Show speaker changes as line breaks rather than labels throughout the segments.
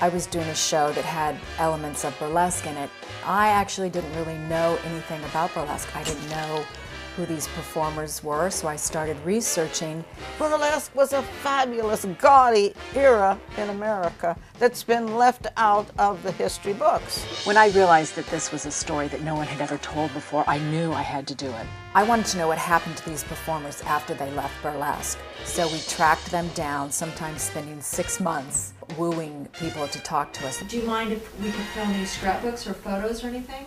I was doing a show that had elements of burlesque in it. I actually didn't really know anything about burlesque. I didn't know who these performers were, so I started researching.
Burlesque was a fabulous, gaudy era in America that's been left out of the history books.
When I realized that this was a story that no one had ever told before, I knew I had to do it.
I wanted to know what happened to these performers after they left burlesque. So we tracked them down, sometimes spending 6 months wooing people to talk to us.
Do you mind if we could film any scrapbooks or photos or anything?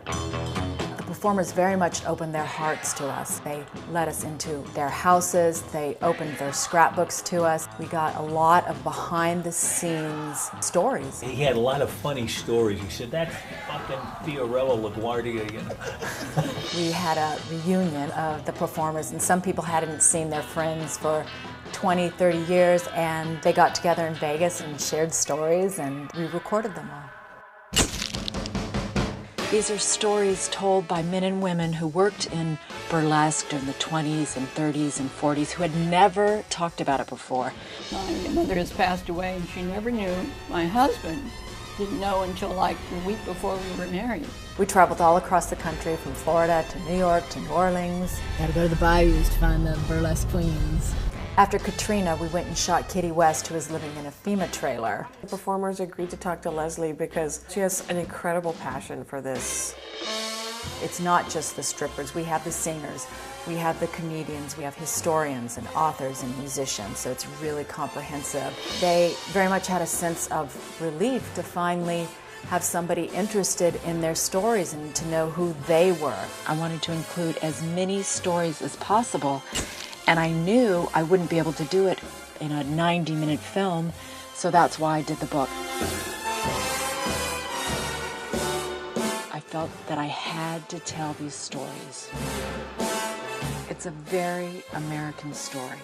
The performers very much opened their hearts to us. They let us into their houses, they opened their scrapbooks to us. We got a lot of behind-the-scenes stories.
He had a lot of funny stories. He said, that's fucking Fiorello LaGuardia, you know.
We had a reunion of the performers, and some people hadn't seen their friends for 20, 30 years, and they got together in Vegas and shared stories, and we recorded them all.
These are stories told by men and women who worked in burlesque during the 20s and 30s and 40s who had never talked about it before.
My mother has passed away and she never knew. My husband didn't know until like the week before we were married.
We traveled all across the country, from Florida to New York to New Orleans.
Had to go to the bayous to find the burlesque queens.
After Katrina, we went and shot Kitty West, who was living in a FEMA trailer.
The performers agreed to talk to Leslie because she has an incredible passion for this.
It's not just the strippers. We have the singers, we have the comedians, we have historians and authors and musicians, so it's really comprehensive. They very much had a sense of relief to finally have somebody interested in their stories and to know who they were.
I wanted to include as many stories as possible, and I knew I wouldn't be able to do it in a 90-minute film, so that's why I did the book. I felt that I had to tell these stories. It's a very American story.